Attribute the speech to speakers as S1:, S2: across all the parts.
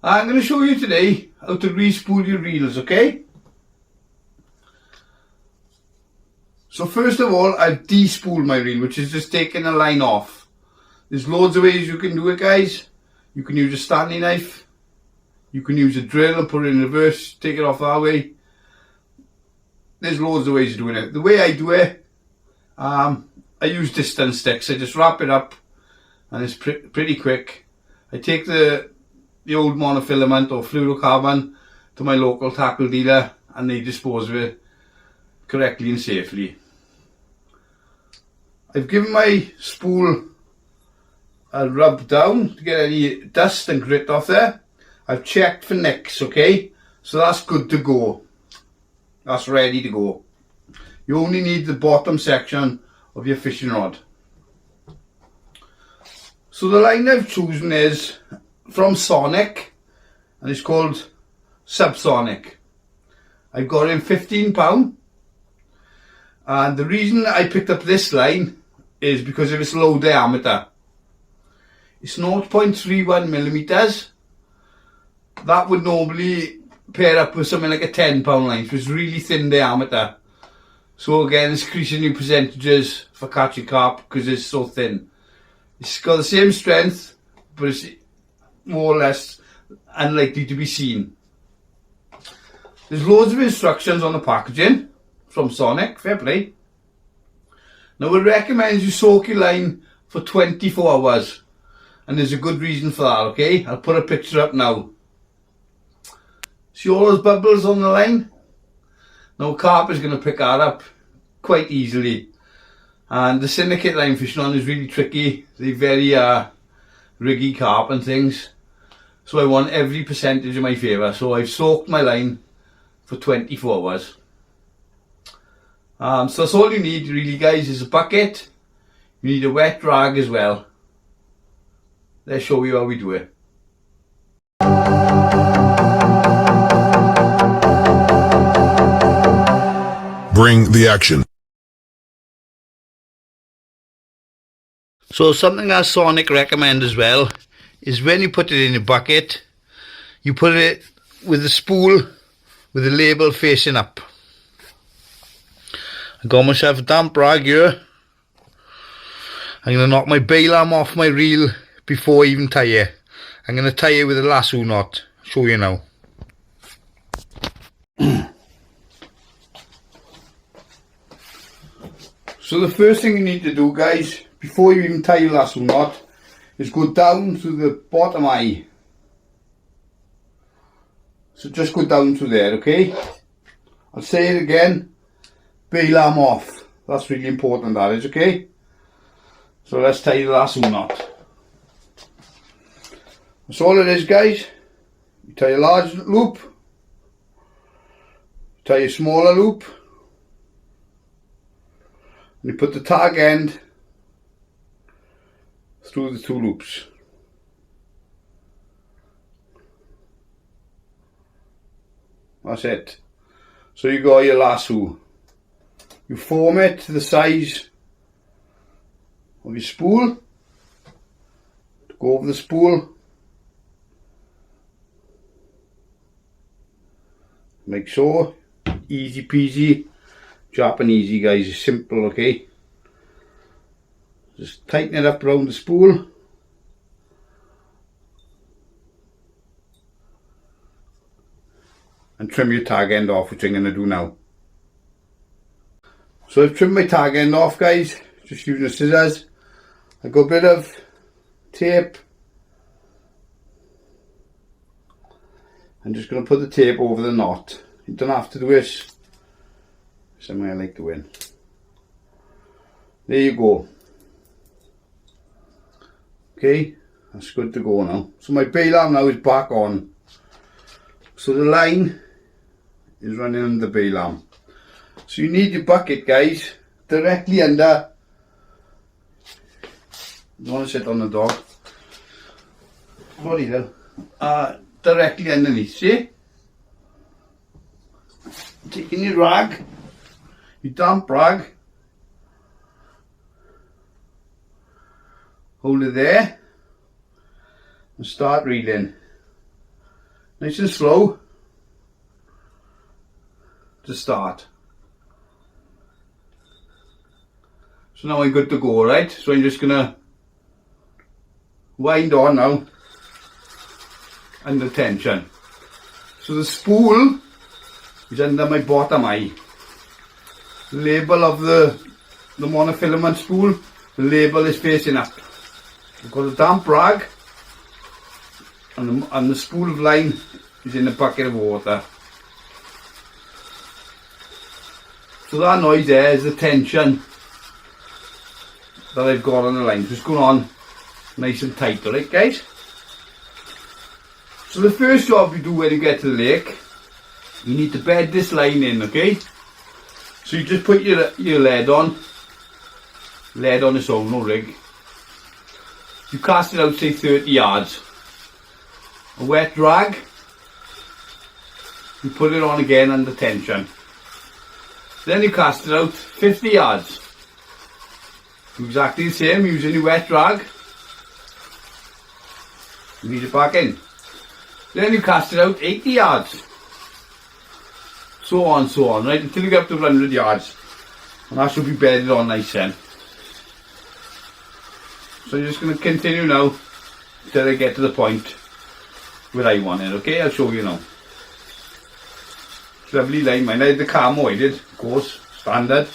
S1: I'm going to show you today how to re-spool your reels, okay? So first of all, I've de-spooled my reel, which is just taking a line off. There's loads of ways you can do it, guys. You can use a Stanley knife. You can use a drill and put it in reverse, take it off that way. There's loads of ways of doing it. The way I do it, I use distance sticks. I just wrap it up and it's pretty quick. I take the old monofilament or fluorocarbon to my local tackle dealer and they dispose of it correctly and safely. I've given my spool a rub down to get any dust and grit off there. I've checked for nicks, okay? So that's good to go. That's ready to go. You only need the bottom section of your fishing rod. So the line I've chosen is from Sonic and it's called Subsonic. I've got it in £15 and the reason I picked up this line is because of its low diameter. It's 0.31 millimeters. That would normally pair up with something like a £10 line, which is really thin diameter. So again, it's increasing your percentages for catching carp because it's so thin. It's got the same strength, but it's more or less unlikely to be seen. There's loads of instructions on the packaging from Sonic, fair play. Now it recommends you soak your line for 24 hours. And there's a good reason for that, okay? I'll put a picture up now. See all those bubbles on the line? Now carp is going to pick that up quite easily. And the syndicate line fishing on is really tricky. They're very riggy carp and things. So I want every percentage in my favour. So I've soaked my line for 24 hours. So that's all you need really, guys, is a bucket. You need a wet rag as well. Let's show you how we do it.
S2: Bring the action.
S1: So something that Sonic recommend as well is when you put it in a bucket, you put it with the spool with the label facing up. I got myself a damp rag here. I'm going to knock my bail arm off my reel before I even tie it. I'm going to tie it with a lasso knot. I'll show you now. So the first thing you need to do, guys, before you even tie your lasso knot, is go down to the bottom eye. So just go down to there, okay? I'll say it again, bail arm off. That's really important, that is, okay? So let's tie the lasso knot. That's all it is, guys. You tie a large loop, tie a smaller loop, and you put the tag end through the two loops. That's it. So you got your lasso. You form it to the size of your spool. Go over the spool. Like so. Easy peasy. Japanesey, guys. It's simple, okay? Just tighten it up around the spool. And trim your tag end off, which I'm going to do now. So I've trimmed my tag end off, guys, just using the scissors. I've got a bit of tape. I'm just going to put the tape over the knot. You don't have to do this. Something I like doing. There you go. Okay, that's good to go now. So my bail arm now is back on. So the line is running under the bail arm. So you need your bucket, guys, directly under. You want to sit on the dog. Sorry though. Directly underneath, see? Taking your rag, your damp rag, hold it there and start reeling. Nice and slow to start. So now I'm good to go, right? So I'm just gonna wind on now under tension. So the spool is under my bottom eye. The label of the monofilament spool, the label is facing up. I've got a damp rag and the spool of line is in a bucket of water. So that noise there is the tension that I've got on the line. Just going on nice and tight, alright guys? So the first job you do when you get to the lake, you need to bed this line in, okay? So you just put your lead on its own, no rig. You cast it out say 30 yards. A wet rag, you put it on again under tension. Then you cast it out 50 yards. Do exactly the same using your wet rag. Lead it back in. Then you cast it out 80 yards. So on, right, until you get up to 100 yards. And that should be bedded on nice then. So you're just going to continue now until I get to the point where I want it, okay? I'll show you now. It's a lovely line, mine. I had the camo, I did, of course, standard.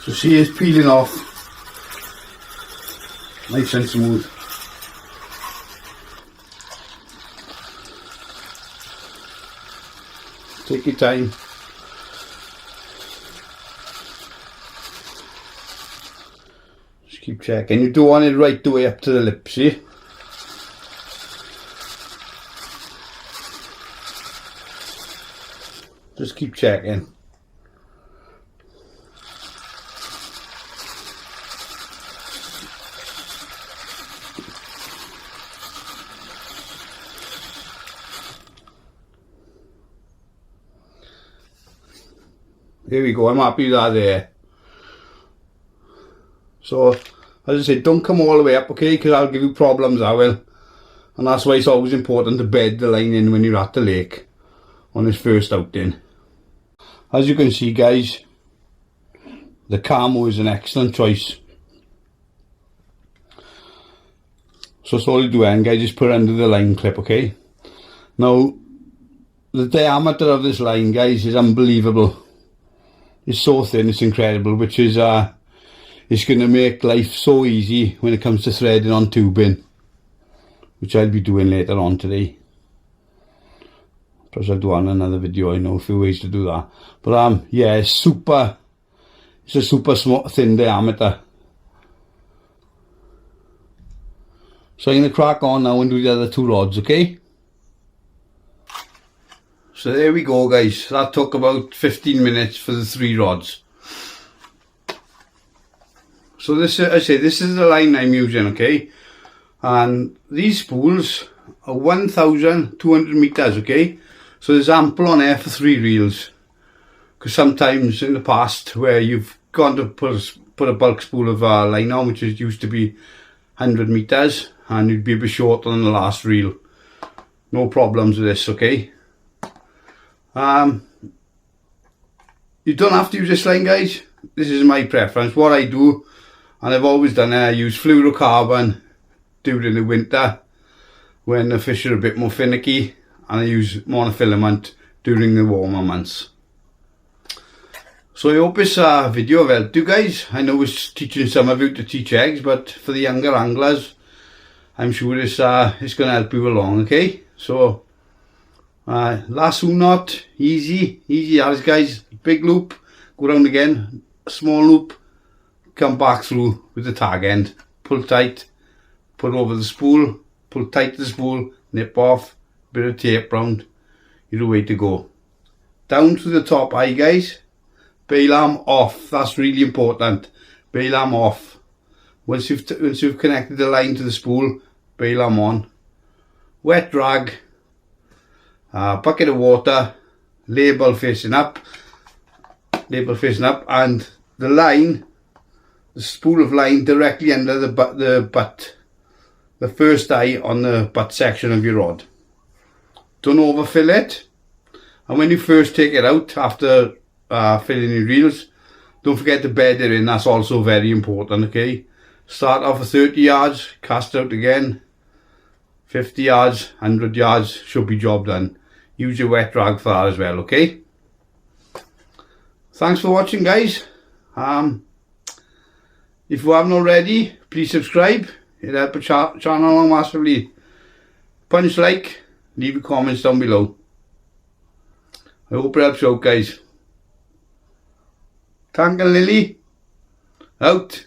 S1: So see it's peeling off. Nice and smooth. Take your time. Just keep checking. You don't want it right the way up to the lip, see? Just keep checking. There we go, I'm happy with that there. So, as I said, don't come all the way up, okay, because I'll give you problems, I will. And that's why it's always important to bed the line in when you're at the lake on this first outing. As you can see guys, the camo is an excellent choice. So that's all you do then guys, just put it under the line clip, okay. Now, the diameter of this line guys is unbelievable. It's so thin, it's incredible, which is it's going to make life so easy when it comes to threading on tubing, which I'll be doing later on today. Plus I'll do on another video, I know a few ways to do that. But yeah, it's a super small, thin diameter. So I'm going to crack on now and do the other two rods, okay? So there we go guys, that took about 15 minutes for the 3 rods. So this, I say, this is the line I'm using, okay? And these spools are 1,200 meters, okay? So there's ample on there for 3 reels. Because sometimes in the past where you've gone to put a bulk spool of line on, which used to be 100 meters, and you'd be a bit short on the last reel. No problems with this, okay? You don't have to use this line guys, this is my preference. What I do, and I've always done it, I use Flurocarbon during the winter when the fish are a bit more finicky, and I use monofilament during the warmer months. So I hope this video helped you guys. I know it's teaching some of you to teach eggs, but for the younger anglers, I'm sure it's going to help you along, okay? So lasso knot, easy as guys. Big loop, go round again, small loop, come back through with the tag end, pull tight, put over the spool, pull tight to the spool, nip off, bit of tape round, you're the way to go. Down to the top eye guys, bail arm off, that's really important, bail arm off. Once you've connected the line to the spool, bail arm on. Wet rag, bucket of water, label facing up, and the line, the spool of line directly under the butt the first eye on the butt section of your rod. Don't overfill it, and when you first take it out after filling your reels, don't forget to bed it in. That's also very important. Okay, start off at 30 yards, cast out again 50 yards, 100 yards, should be job done. Use your wet rag for that as well. Okay, thanks for watching, guys. If you haven't already, please subscribe. It'll help the channel along massively. Punch like, leave your comments down below. I hope it helps you out, guys. Tank and Lily, out.